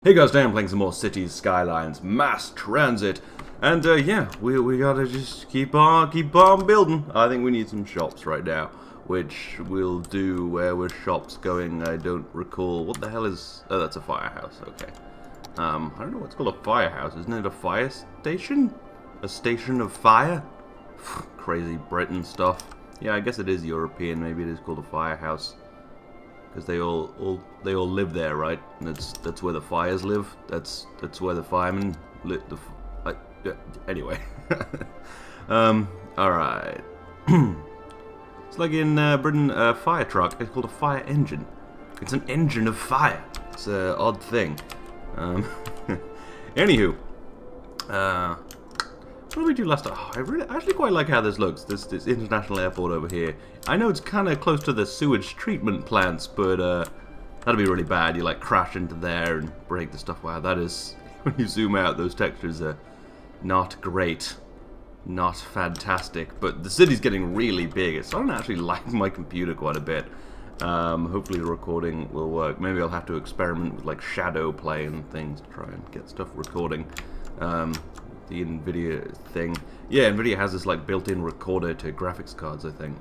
Hey guys, today I'm playing some more Cities Skylines Mass Transit, and yeah, we gotta just keep on building. I think we need some shops right now, which we'll do. Where were shops going? I don't recall. What the hell is? Oh, that's a firehouse. Okay. I don't know what's called a firehouse. Isn't it a fire station? A station of fire? Crazy Britain stuff. Yeah, I guess it is European. Maybe it is called a firehouse. Because they all live there, right? And that's where the fires live. That's where the firemen lit the. Anyway, all right. It's like in Britain, a fire truck. It's called a fire engine. It's an engine of fire. It's an odd thing. Anywho, what did we do last time? Oh, I actually quite like how this looks. This international airport over here. I know it's kind of close to the sewage treatment plants, but that'd be really bad. You like crash into there and break the stuff. Wow, that is, when you zoom out, those textures are not great, not fantastic. But the city's getting really big. It's starting to actually lag my computer quite a bit. Hopefully the recording will work. Maybe I'll have to experiment with like shadow play and things to try and get stuff recording. The NVIDIA thing. Yeah, NVIDIA has this like built-in recorder to graphics cards, I think.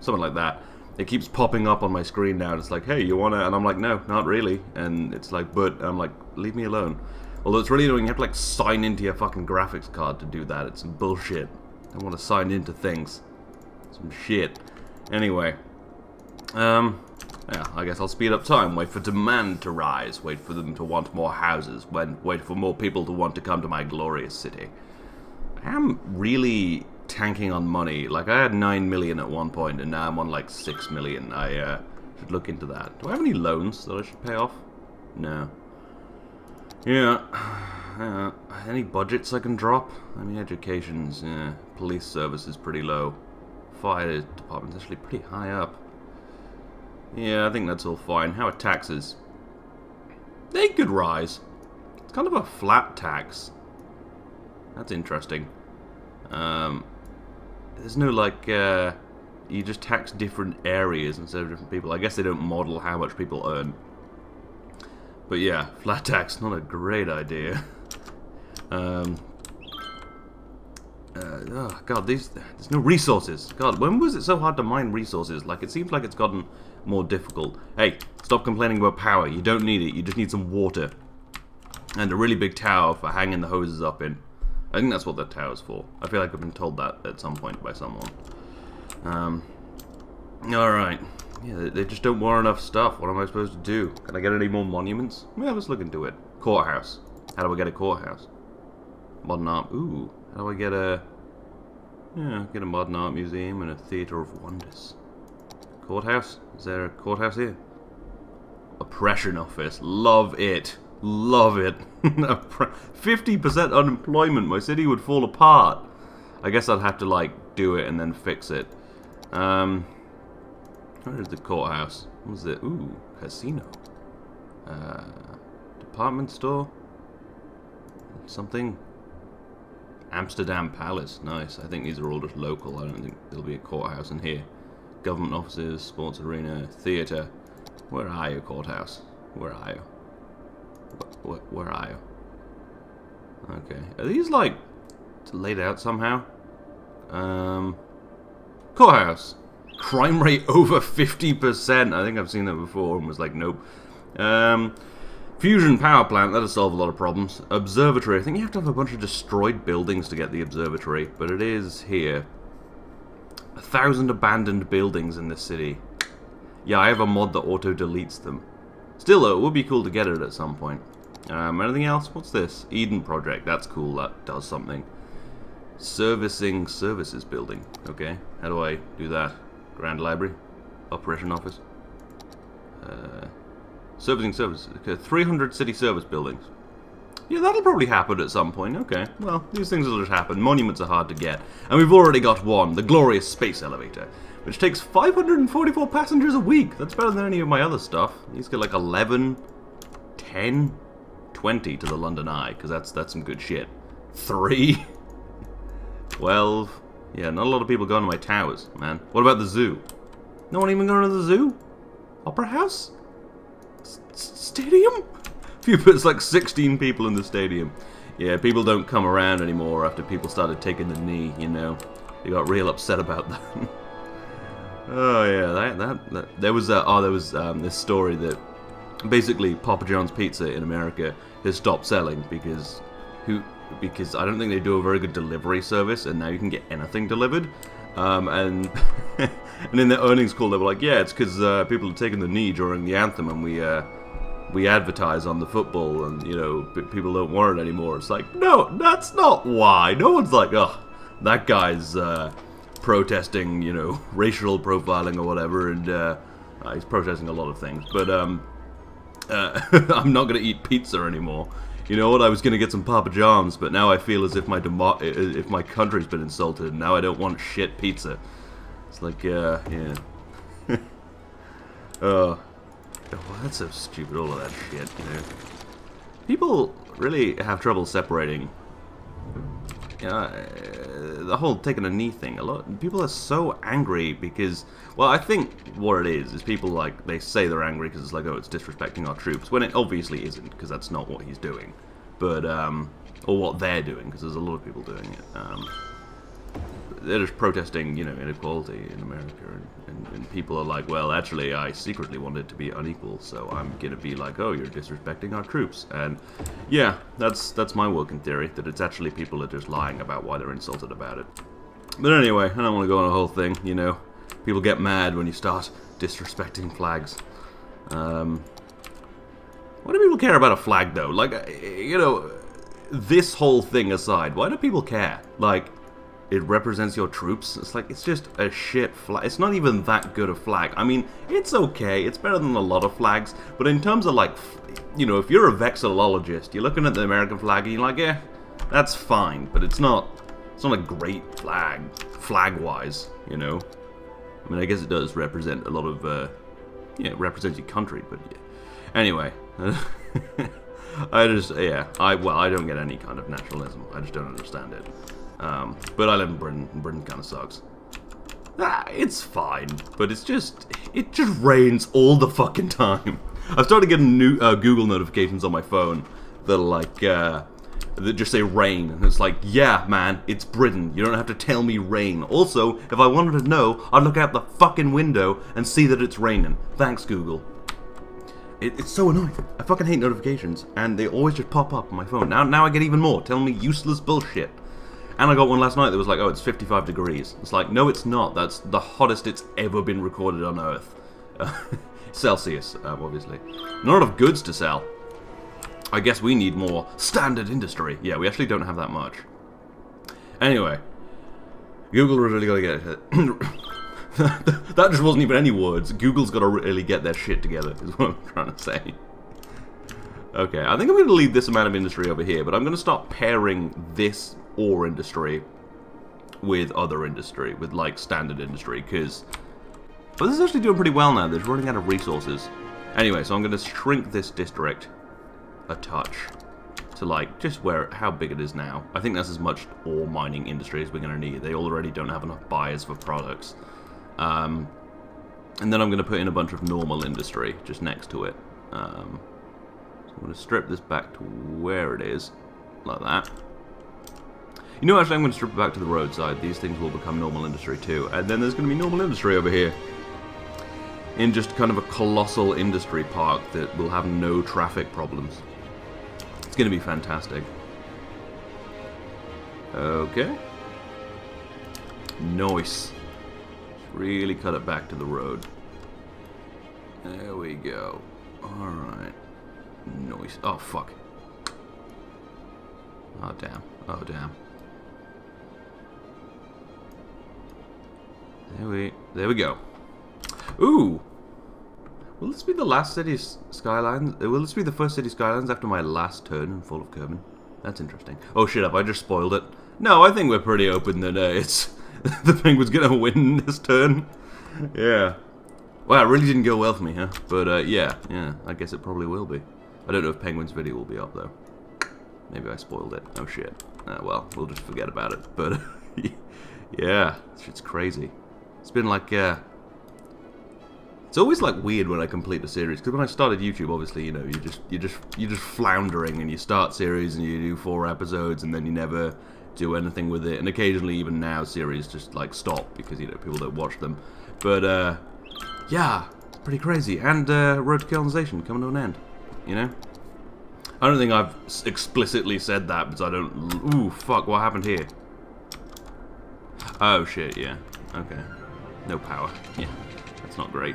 Something like that. It keeps popping up on my screen now, and it's like, hey, you wanna? And I'm like, no, not really. And it's like, but I'm like, leave me alone. Although it's really annoying, you have to like sign into your fucking graphics card to do that. It's some bullshit. I want to sign into things. Some shit. Anyway. Yeah, I guess I'll speed up time, wait for demand to rise, wait for them to want more houses, wait for more people to want to come to my glorious city. I am really tanking on money. Like, I had 9 million at one point, and now I'm on like 6 million. I should look into that. Do I have any loans that I should pay off? No. Yeah. Any budgets I can drop? I mean, education's, police service is pretty low. Fire department's actually pretty high up. Yeah, I think that's all fine. How are taxes? They could rise. It's kind of a flat tax. That's interesting. There's no, like, you just tax different areas instead of different people. I guess they don't model how much people earn. But yeah, flat tax, not a great idea. Oh, God, there's no resources. God, when was it so hard to mine resources? Like, it seems like it's gotten more difficult. Hey, stop complaining about power. You don't need it. You just need some water. And a really big tower for hanging the hoses up in. I think that's what that tower's for. I feel like I've been told that at some point by someone. Alright. Yeah, they just don't want enough stuff. What am I supposed to do? Can I get any more monuments? Yeah, let's look into it. Courthouse. How do I get a courthouse? Modern art. Ooh. How do I get a... Yeah, get a modern art museum and a theatre of wonders. Courthouse? Is there a courthouse here? Oppression office. Love it. Love it. 50% unemployment. My city would fall apart. I guess I'd have to, like, do it and then fix it. Where is the courthouse? What was it? Ooh, casino. Department store? Something? Amsterdam Palace. Nice. I think these are all just local. I don't think there'll be a courthouse in here. Government offices, sports arena, theatre. Where are you, courthouse? Where are you? Where are you? Okay. Are these, like, laid out somehow? Courthouse. Crime rate over 50%. I think I've seen that before and was like, nope. Fusion power plant. That'll solve a lot of problems. Observatory. I think you have to have a bunch of destroyed buildings to get the observatory, but it is here. 1,000 abandoned buildings in this city. Yeah, I have a mod that auto-deletes them. Still, though, it would be cool to get it at some point. Anything else? What's this? Eden Project. That's cool. That does something. Servicing services building. Okay. How do I do that? Grand Library. Operation Office. Servicing services. Okay, 300 city service buildings. Yeah, that'll probably happen at some point. Okay, well, these things will just happen. Monuments are hard to get. And we've already got one, the glorious space elevator, which takes 544 passengers a week. That's better than any of my other stuff. These get like 11, 10, 20 to the London Eye, because that's some good shit. 3, 12. Yeah, not a lot of people going to my towers, man. What about the zoo? No one even going to the zoo? Opera house? Stadium? It's like 16 people in the stadium. Yeah, people don't come around anymore after people started taking the knee, you know. They got real upset about that. Oh yeah, there was this story that basically Papa John's Pizza in America has stopped selling because I don't think they do a very good delivery service, and now you can get anything delivered. And and in their earnings call they were like, yeah, it's because people are taking the knee during the anthem, and we advertise on the football, and you know people don't want it anymore. It's like, no, that's not why. No one's like, oh, that guy's protesting, you know, racial profiling or whatever, and he's protesting a lot of things. But I'm not gonna eat pizza anymore. You know what? I was gonna get some Papa John's, but now I feel as if my country's been insulted, and now I don't want shit pizza. It's like, yeah. Oh, that's so stupid. All of that shit, you know. People really have trouble separating. The whole taking a knee thing. A lot people are so angry because, well, I think what it is people like they say they're angry because it's like, oh, it's disrespecting our troops, when it obviously isn't, because that's not what he's doing, but or what they're doing, because there's a lot of people doing it. They're just protesting, you know, inequality in America, and people are like, well, actually, I secretly want it to be unequal, so I'm gonna be like, oh, you're disrespecting our troops, and yeah, that's my working theory, that it's actually people are just lying about why they're insulted about it. But anyway, I don't want to go on a whole thing, you know, people get mad when you start disrespecting flags. Why do people care about a flag, though? Like, you know, this whole thing aside, why do people care? Like, it represents your troops. It's like, it's just a shit flag. It's not even that good a flag. I mean, it's okay. It's better than a lot of flags. But in terms of, like, you know, if you're a vexillologist, you're looking at the American flag and you're like, yeah, that's fine. But it's not a great flag, flag-wise, you know. I mean, I guess it does represent a lot of, yeah, it represents your country, but yeah. Anyway, I don't get any kind of nationalism. I just don't understand it. But I live in Britain, and Britain kind of sucks. It's fine, but it just rains all the fucking time. I've started getting new Google notifications on my phone that are like, that just say rain, and it's like, yeah, man, it's Britain. You don't have to tell me rain. Also, if I wanted to know, I'd look out the fucking window and see that it's raining. Thanks, Google. It's so annoying. I fucking hate notifications, and they always just pop up on my phone. Now I get even more, telling me useless bullshit. And I got one last night that was like, oh, it's 55 degrees. It's like, no, it's not. That's the hottest it's ever been recorded on Earth. Celsius, obviously. Not enough goods to sell. I guess we need more standard industry. Yeah, we actually don't have that much. Anyway, Google really got to get it. That just wasn't even any words. Google's got to really get their shit together, is what I'm trying to say. Okay, I think I'm going to leave this amount of industry over here, but I'm going to start pairing this ore industry with other industry, with like standard industry, because this is actually doing pretty well now. They're running out of resources. Anyway, so I'm going to shrink this district a touch to like just how big it is now. I think that's as much ore mining industry as we're going to need. They already don't have enough buyers for products. And then I'm going to put in a bunch of normal industry just next to it. So I'm going to strip this back to where it is, like that. You know, actually, I'm going to strip it back to the roadside. These things will become normal industry too. And then there's going to be normal industry over here. In just kind of a colossal industry park that will have no traffic problems. It's going to be fantastic. Okay. Nice. Just really cut it back to the road. There we go. Alright. Nice. Oh, fuck. Oh, damn. Oh, damn. There we go. Ooh! Will this be the last city Skylines? Will this be the first city Skylines after my last turn in Fall of Kerbin? That's interesting. Oh shit, have I just spoiled it? No, I think we're pretty open that it's the Penguin's gonna win this turn. Yeah. Well, it really didn't go well for me, huh? But yeah, I guess it probably will be. I don't know if Penguin's video will be up though. Maybe I spoiled it. Oh shit. Well, we'll just forget about it. But yeah, shit's crazy. It's been like It's always like weird when I complete a series, because when I started YouTube, obviously, you know, you're just floundering, and you start series and you do 4 episodes, and then you never do anything with it, and occasionally even now series just like stop because, you know, people don't watch them. But yeah, it's pretty crazy. And Road to Colonization coming to an end, you know. I don't think I've explicitly said that because I don't. Ooh, fuck! What happened here? Oh shit! Yeah. Okay. No power. Yeah. That's not great.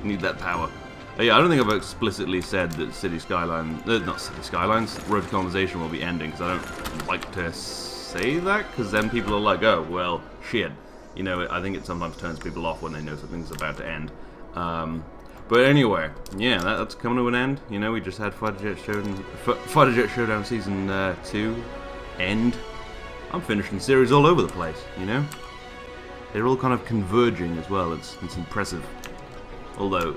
Need that power. Yeah, I don't think I've explicitly said that City Skylines, not City Skylines, Road to Colonization will be ending, because I don't like to say that, because then people are like, oh, well, shit. You know, I think it sometimes turns people off when they know something's about to end. But anyway, yeah, that's coming to an end. You know, we just had Fighter Jet Showdown Season 2 end. I'm finishing the series all over the place, you know? They're all kind of converging as well. It's impressive. Although,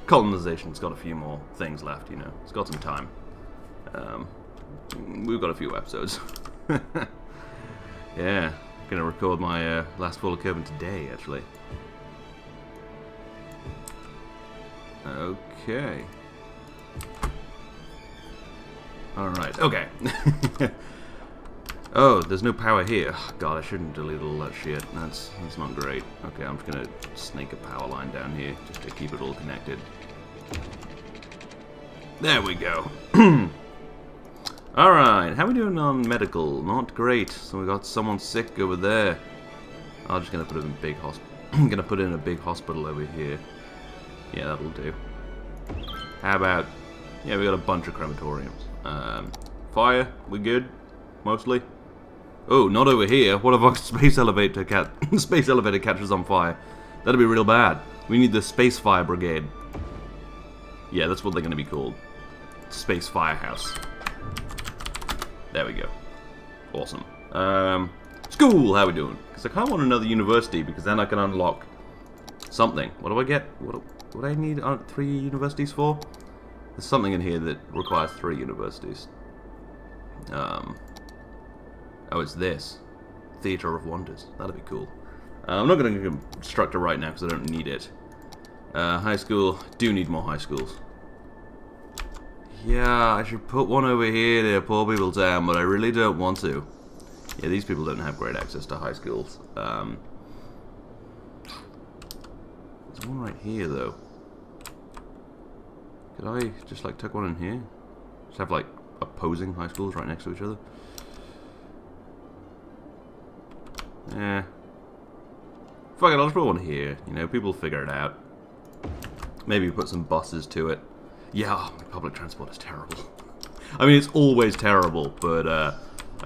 Colonization's got a few more things left, you know. It's got some time. We've got a few episodes. Yeah, gonna record my last full Kerbin today, actually. Okay. Alright, okay. Oh, there's no power here. God, I shouldn't delete all that shit. That's not great. Okay, I'm just gonna snake a power line down here just to keep it all connected. There we go. Alright, how are we doing on medical? Not great. So we got someone sick over there. I'm just gonna put him in a big hospital. I'm gonna put in a big hospital over here. Yeah, that'll do. How about... Yeah, we got a bunch of crematoriums. Fire, we good? Mostly? Oh, not over here. What if our space elevator catches on fire? That'd be real bad. We need the Space Fire Brigade. Yeah, that's what they're gonna be called. Space Firehouse. There we go. Awesome. School, how we doing? Because I kind of want another university, because then I can unlock something. What do I get? What do I need 3 universities for? There's something in here that requires 3 universities. Oh, it's this. Theatre of Wonders. That'd be cool. I'm not going to construct it right now because I don't need it. High school. Do need more high schools. Yeah, I should put one over here near Poor People Town, but I really don't want to. Yeah, these people don't have great access to high schools. There's one right here, though. Could I just, like, tuck one in here? Just have, like, opposing high schools right next to each other? Yeah. Fuck it, I'll just put one here. You know, people figure it out. Maybe put some buses to it. Yeah, public transport is terrible. I mean, it's always terrible, but I've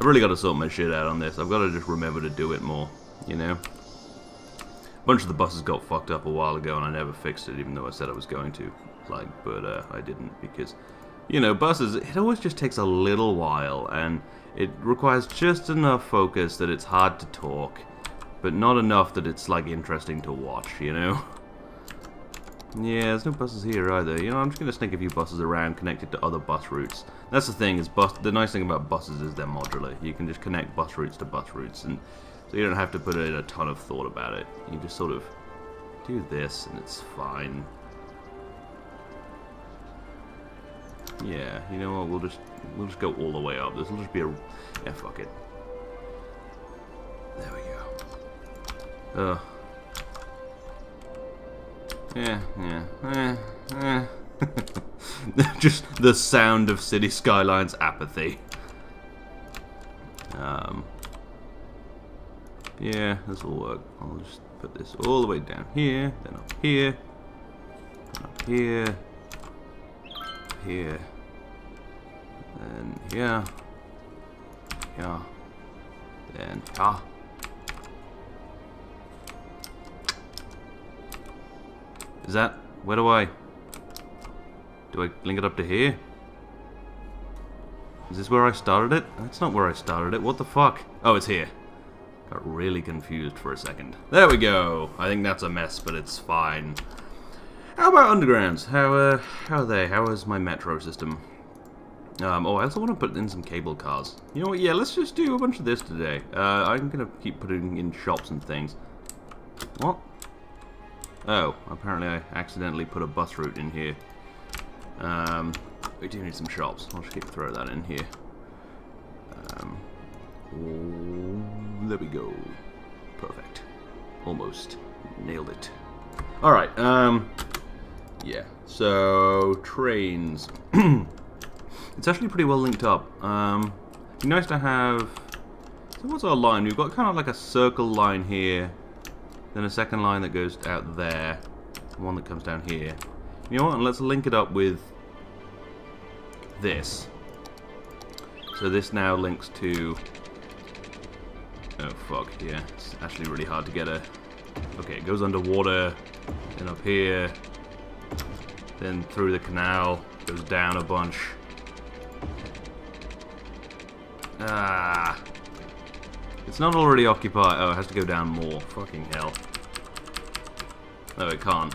really got to sort my shit out on this. I've got to just remember to do it more, you know? A bunch of the buses got fucked up a while ago, and I never fixed it, even though I said I was going to. Like, but I didn't, because, you know, buses, it always just takes a little while, and it requires just enough focus that it's hard to talk, but not enough that it's, like, interesting to watch, you know? Yeah, there's no buses here either. You know, I'm just going to sneak a few buses around connected to other bus routes. That's the thing, is the nice thing about buses is they're modular. You can just connect bus routes to bus routes, and so you don't have to put in a ton of thought about it. You just sort of do this, and it's fine. Yeah, you know what, we'll just go all the way up. This will just be a... Yeah, fuck it. There we go. Yeah. Just the sound of City Skylines apathy. Yeah, this will work. I'll just put this all the way down here, then up here, then up here, here, then here, here, then here. Is that... where do I link it up to here? Is this where I started it? That's not where I started it. What the fuck? Oh, it's here. Got really confused for a second. There we go. I think that's a mess, but it's fine. How about undergrounds? How are they? How is my metro system? Oh, I also want to put in some cable cars. You know what? Yeah, let's just do a bunch of this today. I'm gonna keep putting in shops and things. What? Oh, apparently I accidentally put a bus route in here. We do need some shops. I'll just throw that in here. There we go. Perfect. Almost. Nailed it. Alright, yeah. So, trains. It's actually pretty well linked up. It'd be nice to have... So what's our line? We've got kind of like a circle line here. Then a second line that goes out there. One that comes down here. You know what? Let's link it up with this. So this now links to... Oh fuck, yeah. It's actually really hard to get a... Okay, it goes underwater, then up here, then through the canal, goes down a bunch. Ah. It's not already occupied. Oh, it has to go down more. Fucking hell. No, it can't.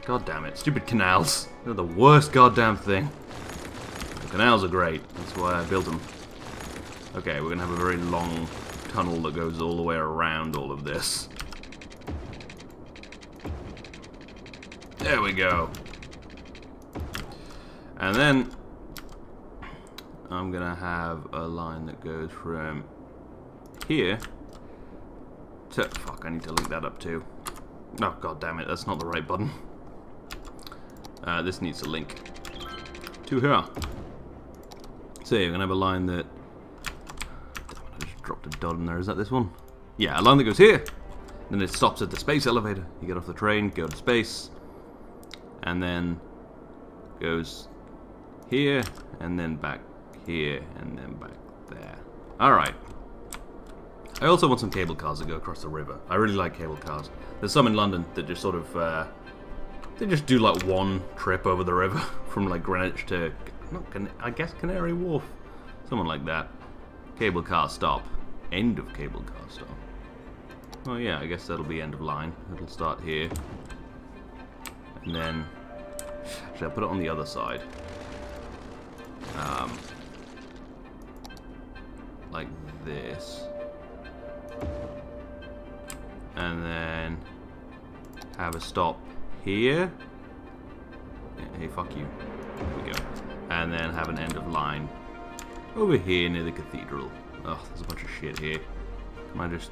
God damn it. Stupid canals. They're the worst goddamn thing. The canals are great. That's why I built them. Okay, we're going to have a very long tunnel that goes all the way around all of this. There we go. And then I'm going to have a line that goes from here to... Fuck, I need to link that up too. Oh, god damn it, that's not the right button. This needs to link to here. So you're going to have a line that... Damn it, I just dropped a dot in there. Is that this one? Yeah, a line that goes here. Then it stops at the space elevator. You get off the train, go to space. And then goes here, and then back here, and then back there. Alright. I also want some cable cars that go across the river. I really like cable cars. There's some in London that just sort of... they just do like one trip over the river from like Greenwich to... I guess Canary Wharf. Something like that. Cable car stop. End of cable car stop. Oh yeah, I guess that'll be end of line. It'll start here. And then... Actually, I'll put it on the other side. Like this. And then... have a stop here. Yeah, hey, fuck you. There we go. And then have an end of line over here near the cathedral. Oh, there's a bunch of shit here. Can I just...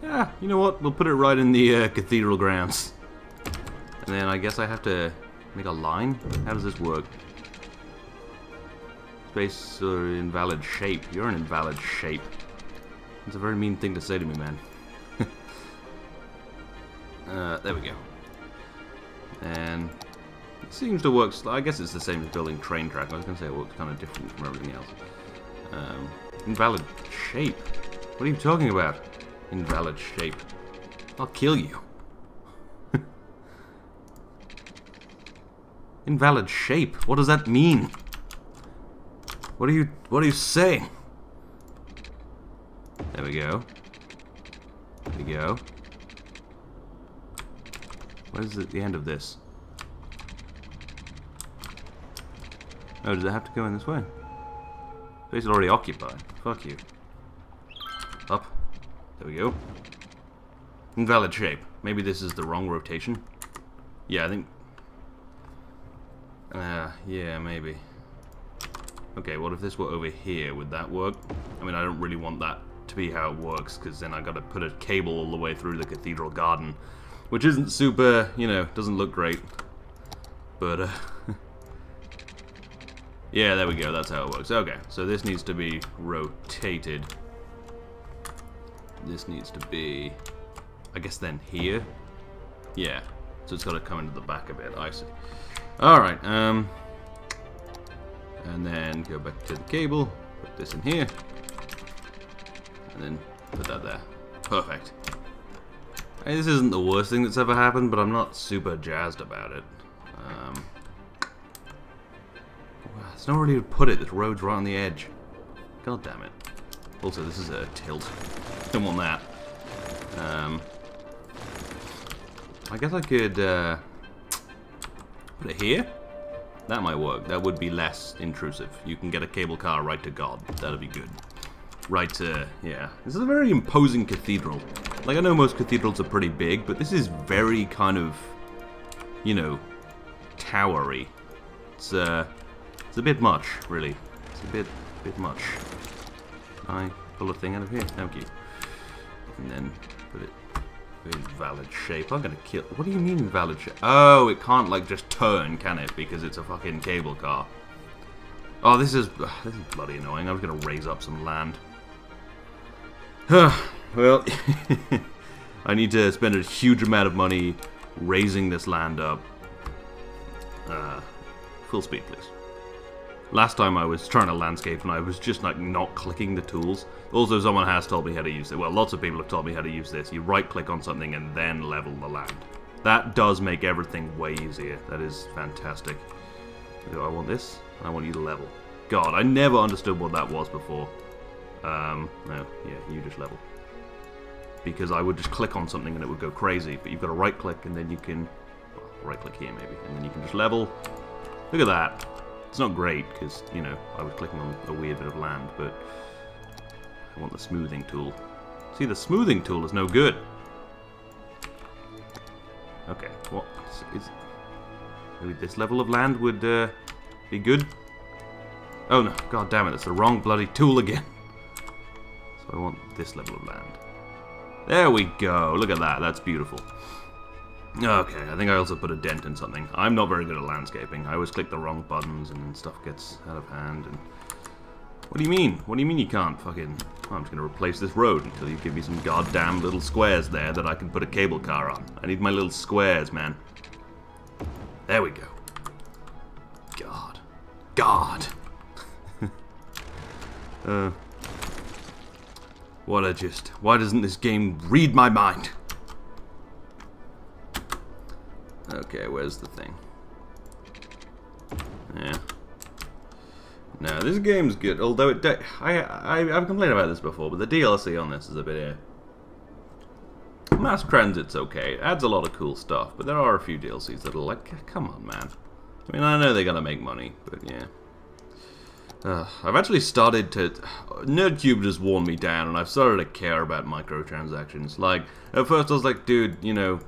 Yeah, you know what? We'll put it right in the cathedral grounds. And then I guess I have to make a line? How does this work? Space or invalid shape. You're an invalid shape. That's a very mean thing to say to me, man. There we go. And it seems to work. I guess it's the same as building train track. I was going to say it works kind of different from everything else. Invalid shape. What are you talking about? Invalid shape. I'll kill you. Invalid shape. What does that mean? What are you saying? There we go. There we go. Where's the end of this? Oh, does it have to go in this way? Space is already occupied. Fuck you. Up. There we go. Invalid shape. Maybe this is the wrong rotation. Yeah, I think... yeah, maybe. Okay, what if this were over here? Would that work? I mean, I don't really want that to be how it works, because then I gotta put a cable all the way through the cathedral garden. Which isn't super, you know, doesn't look great. But, yeah, there we go, that's how it works. Okay, so this needs to be rotated. This needs to be, I guess then here? Yeah, so it's got to come into the back a bit, I see. Alright, and then go back to the cable, put this in here, and then put that there. Perfect. Hey, this isn't the worst thing that's ever happened, but I'm not super jazzed about it. There's nowhere to put it. This road's right on the edge. God damn it. Also, this is a tilt. Don't want that. I guess I could put it here. That might work. That would be less intrusive. You can get a cable car right to God. That'd be good. Right, yeah. This is a very imposing cathedral. Like, I know most cathedrals are pretty big, but this is very kind of, you know, towery. It's a bit much, really. It's a bit much. Can I pull a thing out of here? Thank you. And then put it in valid shape. I'm gonna kill... What do you mean valid shape? Oh, it can't, like, just turn, can it? Because it's a fucking cable car. Oh, this is bloody annoying. I was gonna raise up some land. Well, I need to spend a huge amount of money raising this land up. Full speed, please. Last time I was trying to landscape and I was just like not clicking the tools. Also, someone has told me how to use it. Well, lots of people have told me how to use this. You right click on something and then level the land. That does make everything way easier. That is fantastic. I want this. I want you to level. God, I never understood what that was before. No, yeah, you just level. Because I would just click on something and it would go crazy, but you've got to right click and then you can, well, right click here maybe, and then you can just level. Look at that. It's not great because, you know, I was clicking on a weird bit of land, but I want the smoothing tool. See, the smoothing tool is no good. Okay, what is... Maybe this level of land would be good? Oh no, god damn it, it's the wrong bloody tool again. So I want this level of land. There we go, look at that, that's beautiful. Okay, I think I also put a dent in something. I'm not very good at landscaping. I always click the wrong buttons and then stuff gets out of hand. And what do you mean? What do you mean you can't fucking... Oh, I'm just going to replace this road until you give me some goddamn little squares there that I can put a cable car on. I need my little squares, man. There we go. God. God! What a just... Why doesn't this game read my mind? Okay, where's the thing? Yeah. No, this game's good, although I've complained about this before, but the DLC on this is a bit... Mass Transit's okay, it adds a lot of cool stuff, but there are a few DLCs that are like, come on, man. I mean, I know they gotta make money, but yeah. I've actually started to... Nerdcube just worn me down, and I've started to care about microtransactions. Like, at first I was like, dude, you know,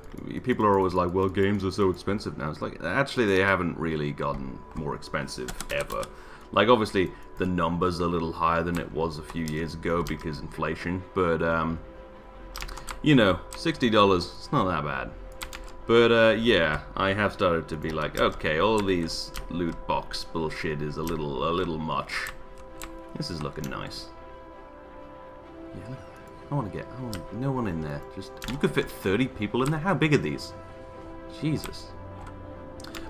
people are always like, well, games are so expensive now. It's like, actually, they haven't really gotten more expensive, ever. Like, obviously, the number's a little higher than it was a few years ago because inflation, but, you know, $60, it's not that bad. But, yeah, I have started to be like, okay, all of these loot box bullshit is a little much. This is looking nice. Yeah, I want no one in there. Just, you could fit 30 people in there? How big are these? Jesus.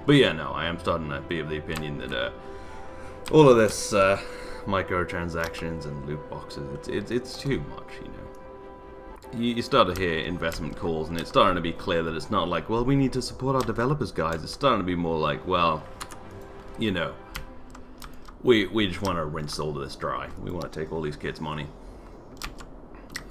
But yeah, no, I am starting to be of the opinion that, all of this, microtransactions and loot boxes, it's too much, you know. You start to hear investment calls, and it's starting to be clear that it's not like, well, we need to support our developers, guys. It's starting to be more like, well, you know, we just want to rinse all of this dry. We want to take all these kids' money.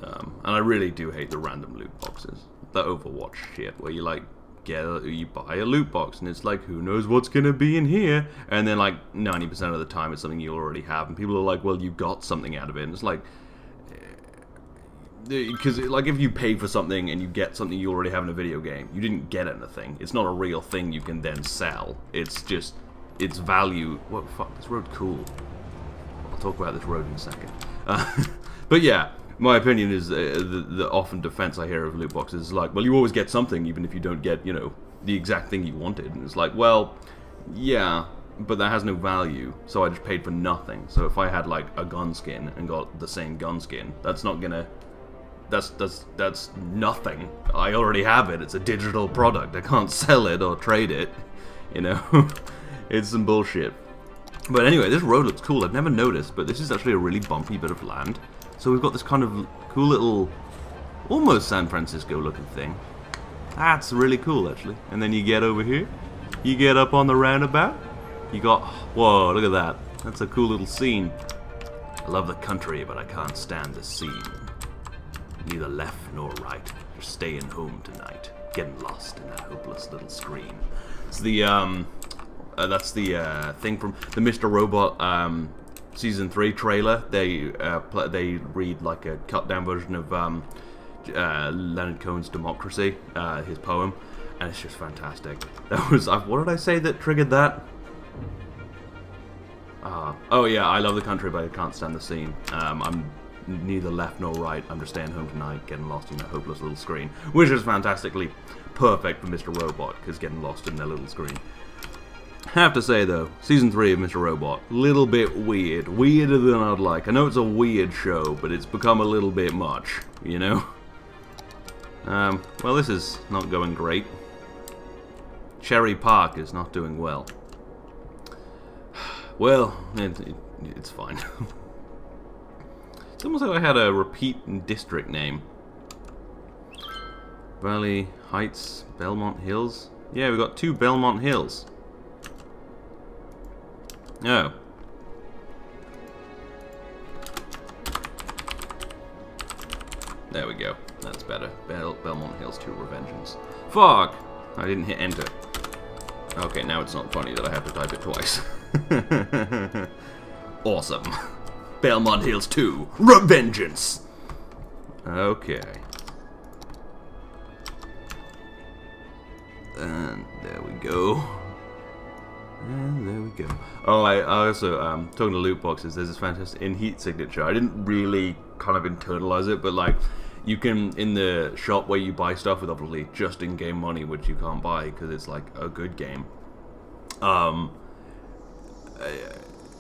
And I really do hate the random loot boxes. The Overwatch shit, where you, like, you buy a loot box, and it's like, who knows what's going to be in here? And then, like, 90% of the time, it's something you already have. And people are like, well, you got something out of it. And it's like... Because, like, if you pay for something and you get something you already have in a video game, you didn't get anything. It's not a real thing you can then sell. It's just, its value... What, fuck, this road cool. I'll talk about this road in a second. But yeah, my opinion is the often defense I hear of loot boxes is like, well, you always get something even if you don't get, you know, the exact thing you wanted. And it's like, well, yeah, but that has no value, so I just paid for nothing. So if I had, like, a gun skin and got the same gun skin, that's not gonna... That's nothing. I already have it. It's a digital product. I can't sell it or trade it. You know? It's some bullshit. But anyway, this road looks cool. I've never noticed, but this is actually a really bumpy bit of land. So we've got this kind of cool little, almost San Francisco looking thing. That's really cool, actually. And then you get over here. You get up on the roundabout. You got... Whoa, look at that. That's a cool little scene. I love the country, but I can't stand the sea. Neither left nor right, just staying home tonight, getting lost in that hopeless little screen. It's the, that's the, thing from the Mr. Robot, Season 3 trailer, they read like a cut down version of Leonard Cohen's Democracy, his poem, and it's just fantastic. That was what did I say that triggered that? Oh yeah, I love the country, but I can't stand the scene. I'm neither left nor right. I'm just staying home tonight, getting lost in a hopeless little screen, which is fantastically perfect for Mr. Robot, because getting lost in their little screen. Have to say though, Season 3 of Mr. Robot, little bit weird. Weirder than I'd like. I know it's a weird show, but it's become a little bit much, you know? Well, this is not going great. Cherry Park is not doing well. Well, it's fine. It's almost like I had a repeat district name. Valley Heights, Belmont Hills. Yeah, we've got 2 Belmont Hills. Oh. There we go. That's better. Belmont Hills 2 Revengeance. Fuck! I didn't hit enter. Okay, now it's not funny that I have to type it twice. Awesome. Belmont Hills 2 Revengeance! Okay. And there we go. And there we go. Oh, I also, talking to loot boxes, there's this fantastic in heat signature. I didn't really kind of internalize it, but like, you can, in the shop where you buy stuff with obviously just in-game money, which you can't buy because it's like a good game. What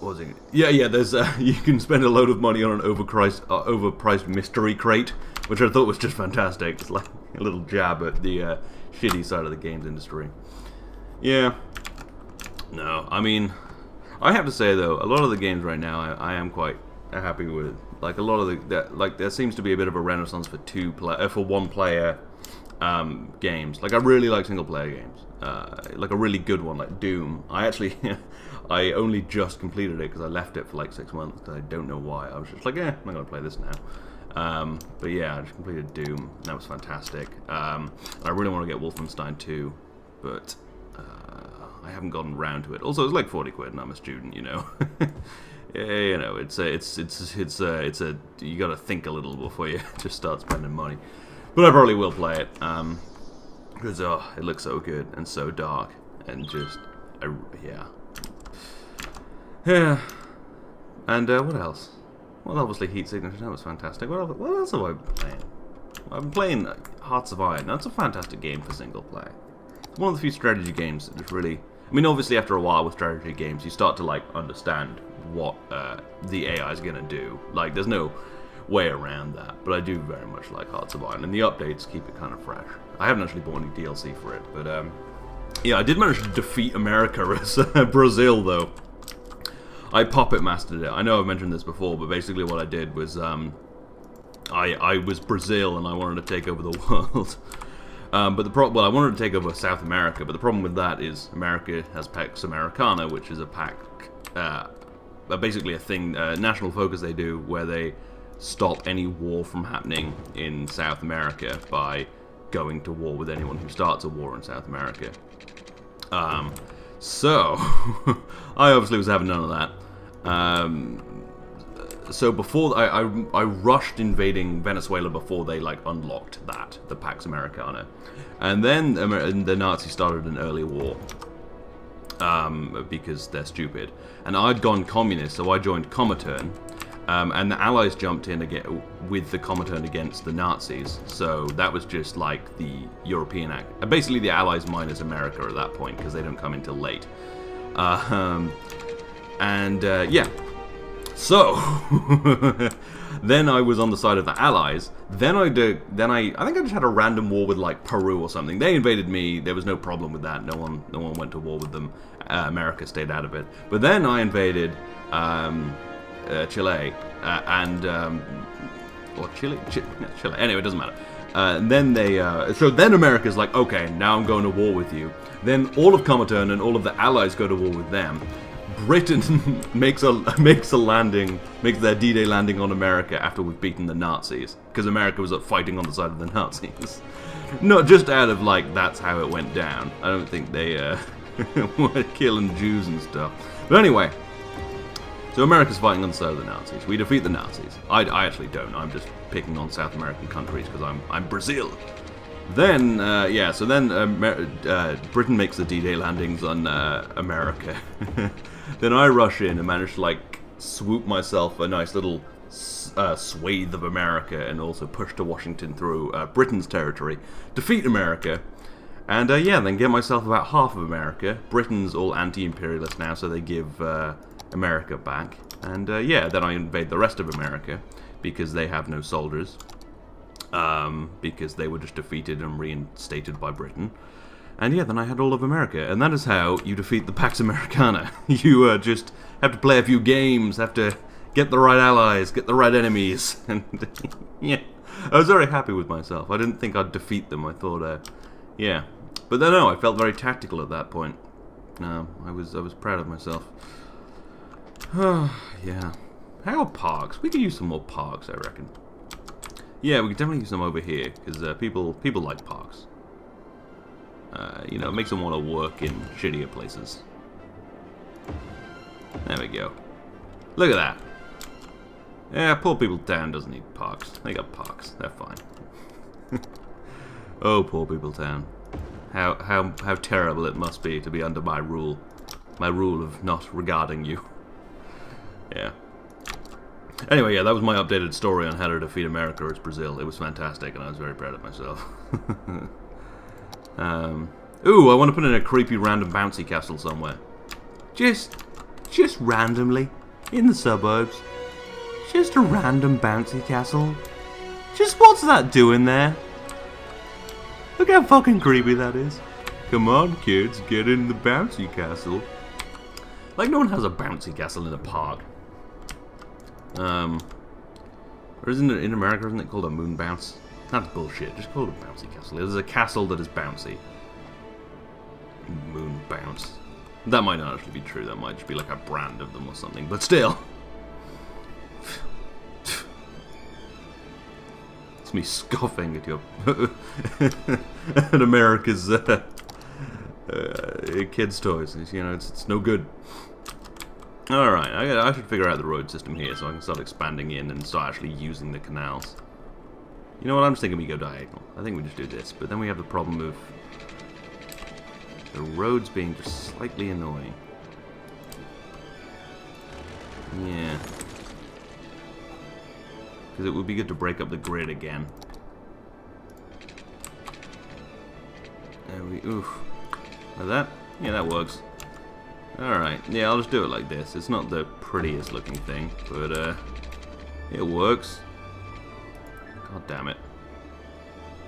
was it? Yeah, there's, you can spend a load of money on an overpriced mystery crate, which I thought was just fantastic. It's like a little jab at the shitty side of the games industry. Yeah. No, I mean, I have to say though, a lot of the games right now I am quite happy with. Like a lot of like there seems to be a bit of a renaissance for one-player games. Like I really like single-player games. Like a really good one, like Doom. I actually, I only just completed it because I left it for like 6 months. I don't know why. I was just like, I'm gonna play this now. But yeah, I just completed Doom. And that was fantastic. I really want to get Wolfenstein 2, but I haven't gotten around to it. Also, it's like 40 quid, and I'm a student, you know. Yeah, you know, it's a you gotta think a little before you just start spending money. But I probably will play it, because it looks so good and so dark and just yeah. And what else? Well, obviously Heat Signature, that was fantastic. What else have I been playing? I've been playing Hearts of Iron. That's a fantastic game for single play. It's one of the few strategy games that just really... I mean, obviously after a while with strategy games, you start to like understand what the AI is going to do. Like, there's no way around that. But I do very much like Hearts of Iron, and the updates keep it kind of fresh. I haven't actually bought any DLC for it, but yeah, I did manage to defeat America as Brazil, though. I puppet mastered it. I know I've mentioned this before, but basically what I did was I was Brazil and I wanted to take over the world. But I wanted to take over South America, but the problem with that is America has Pax Americana, which is a pact, basically a thing, national focus they do, where they stop any war from happening in South America by going to war with anyone who starts a war in South America. So, I obviously was having none of that. So before I rushed invading Venezuela before they like unlocked the Pax Americana, and then the Nazis started an early war because they're stupid, and I'd gone communist, so I joined Comintern, and the Allies jumped in again with the Comintern against the Nazis. So that was just like the European act, basically the Allies minus America at that point because they don't come in till late, yeah. So, then I was on the side of the Allies. Then I think I just had a random war with like Peru or something. They invaded me. There was no problem with that. No one went to war with them. America stayed out of it. But then I invaded Chile or Chile. Anyway, it doesn't matter. And then then America's like, okay, now I'm going to war with you. Then all of Comintern and all of the Allies go to war with them. Britain makes their D-Day landing on America after we've beaten the Nazis, because America was fighting on the side of the Nazis. Not just out of like that's how it went down. I don't think they were killing Jews and stuff. But anyway, So America's fighting on the side of the Nazis. We defeat the Nazis. I actually don't. I'm just picking on South American countries because I'm Brazil. Then, yeah, so then Britain makes the D-Day landings on America. Then I rush in and manage to, like, swoop myself a nice little swathe of America and also push to Washington through Britain's territory, defeat America, and, yeah, then get myself about half of America. Britain's all anti-imperialist now, so they give America back. And, yeah, then I invade the rest of America because they have no soldiers. Because they were just defeated and reinstated by Britain. And yeah, then I had all of America. And that is how you defeat the Pax Americana. You just have to play a few games, have to get the right allies, get the right enemies. And yeah, I was very happy with myself. I didn't think I'd defeat them. I thought, yeah. But then no, I felt very tactical at that point. I was proud of myself. Yeah. How are parks? We could use some more parks, I reckon. Yeah, we can definitely use them over here, because people like parks. You know, it makes them want to work in shittier places. There we go. Look at that. Yeah, poor people town doesn't need parks. They got parks. They're fine. Oh, poor people town. How terrible it must be to be under my rule. My rule of not regarding you. Yeah. Anyway, yeah, that was my updated story on how to defeat America as Brazil. It was fantastic, and I was very proud of myself. Ooh, I want to put in a creepy random bouncy castle somewhere. Just randomly, in the suburbs. Just a random bouncy castle. Just what's that doing there? Look how fucking creepy that is. Come on, kids, get in the bouncy castle. Like, no one has a bouncy castle in a park. Or isn't it in America, isn't it called a moon bounce? That's bullshit, just call it a bouncy castle. There's a castle that is bouncy. Moon bounce. That might not actually be true, that might just be like a brand of them or something, but still. It's me scoffing at your... at America's kids' toys, you know, it's no good. Alright, I should figure out the road system here so I can start expanding in and start actually using the canals. You know what, I'm just thinking we go diagonal. I think we just do this, but then we have the problem of the roads being just slightly annoying. Yeah. Because it would be good to break up the grid again. There we... oof. Like that? Yeah, that works. Alright, yeah, I'll just do it like this. It's not the prettiest looking thing, but it works. God damn it.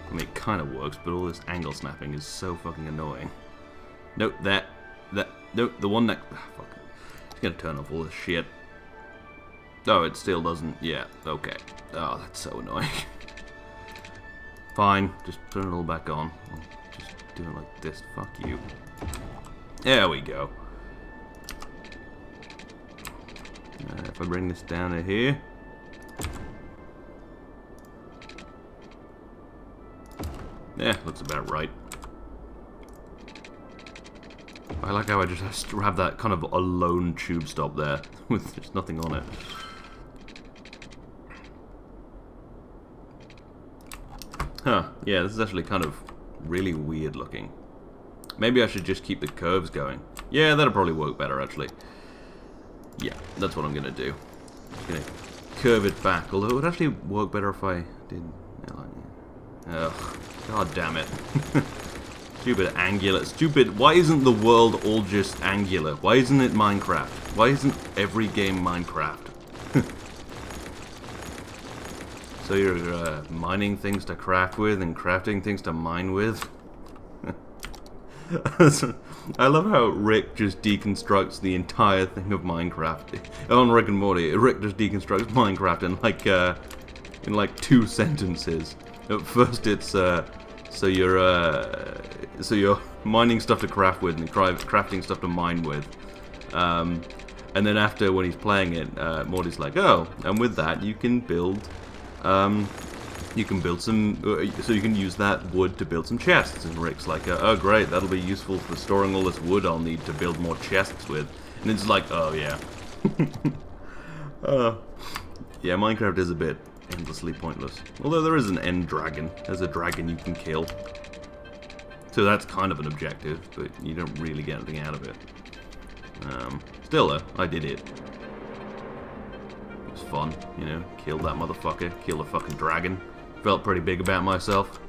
I mean, it kind of works, but all this angle snapping is so fucking annoying. Nope, nope, the one that... ah, fuck. It's gonna turn off all this shit. Oh, it still doesn't... yeah, okay. Oh, that's so annoying. Fine, just turn it all back on. I'll just do it like this. Fuck you. There we go. If I bring this down to here. Yeah, looks about right. I like how I just have that kind of a lone tube stop there with just nothing on it. Huh, yeah, this is actually kind of really weird looking. Maybe I should just keep the curves going. Yeah, that'll probably work better actually. Yeah, that's what I'm gonna do. Just gonna curve it back, although it would actually work better if I did... ugh, god damn it. Stupid angular. Stupid. Why isn't the world all just angular? Why isn't it Minecraft? Why isn't every game Minecraft? So you're mining things to craft with and crafting things to mine with? I love how Rick just deconstructs the entire thing of Minecraft. On Rick and Morty, Rick just deconstructs Minecraft in like 2 sentences. At first it's so you're mining stuff to craft with and crafting stuff to mine with. And then after, when he's playing it, Morty's like, oh, and with that you can build some, so you can use that wood to build some chests. And Rick's like, oh great, that'll be useful for storing all this wood I'll need to build more chests with. And it's like, oh yeah. Yeah, Minecraft is a bit endlessly pointless. Although there is an end dragon. There's a dragon you can kill. So that's kind of an objective, but you don't really get anything out of it. Still though, I did it. It was fun, you know, killed that motherfucker, killed a fucking dragon. Felt pretty big about myself.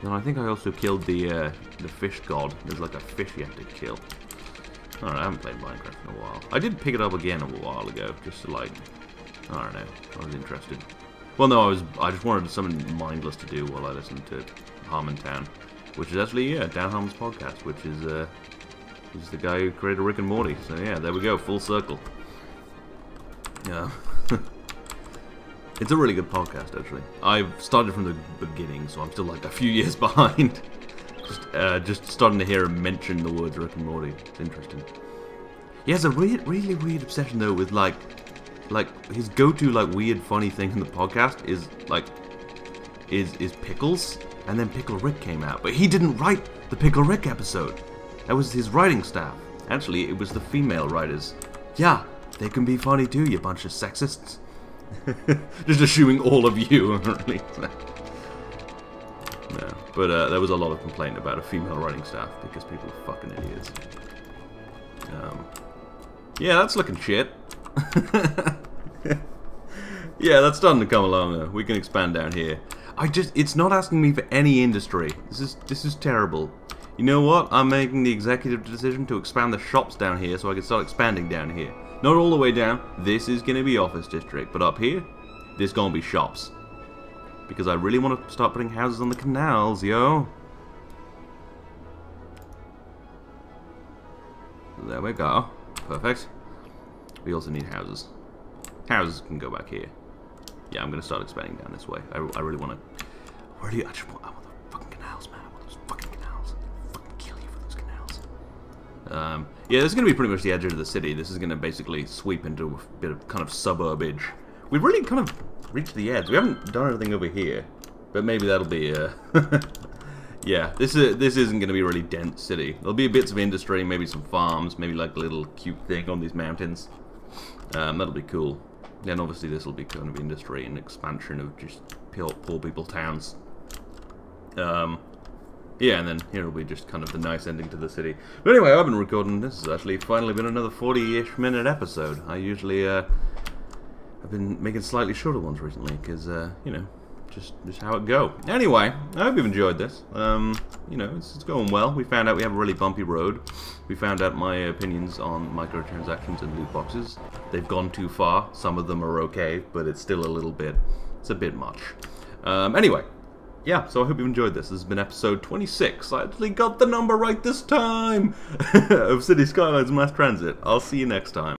And I think I also killed the fish god. There's like a fish you have to kill. Alright, I haven't played Minecraft in a while. I did pick it up again a while ago, just to like, I don't know, I was interested. Well no, I just wanted something mindless to do while I listened to Harmontown. Which is actually, yeah, Dan Harmon's podcast, which is, he's the guy who created Rick and Morty. So yeah, there we go, full circle. Yeah. It's a really good podcast, actually. I've started from the beginning, so I'm still like a few years behind. Just starting to hear him mention the words Rick and Morty. It's interesting. He has a really weird obsession though with like his go-to like weird funny thing in the podcast is like is Pickles, and then Pickle Rick came out, but he didn't write the Pickle Rick episode. That was his writing staff. Actually, it was the female writers. Yeah, they can be funny too, you bunch of sexists. Just assuming all of you, apparently. No, but there was a lot of complaint about a female writing staff because people are fucking idiots. Yeah, that's looking shit. Yeah, that's starting to come along. We can expand down here. It's not asking me for any industry. This is terrible. You know what? I'm making the executive decision to expand the shops down here so I can start expanding down here. Not all the way down. This is going to be office district. But up here, this is going to be shops. Because I really want to start putting houses on the canals, yo. There we go. Perfect. We also need houses. Houses can go back here. Yeah, I'm going to start expanding down this way. I really want to... I want the fucking canals, man. I want those fucking canals. I'll fucking kill you for those canals. Yeah, this is going to be pretty much the edge of the city. This is going to basically sweep into a bit of kind of suburbage. We've really kind of reached the edge. We haven't done anything over here, but maybe that'll be yeah, this isn't going to be a really dense city. There'll be bits of industry, maybe some farms, maybe like a little cute thing on these mountains. That'll be cool. Then obviously this will be kind of industry and expansion of just poor people towns. Yeah, and then here will be just kind of the nice ending to the city. But anyway, I've been recording. This has actually finally been another 40-ish minute episode. I usually I've been making slightly shorter ones recently because you know, just how it go. Anyway, I hope you've enjoyed this. You know, it's going well. We found out we have a really bumpy road. We found out my opinions on microtransactions and loot boxes. They've gone too far. Some of them are okay, but it's still a little bit. It's a bit much. Anyway. Yeah, so I hope you've enjoyed this. This has been episode 26. I actually got the number right this time of City Skylines Mass Transit. I'll see you next time.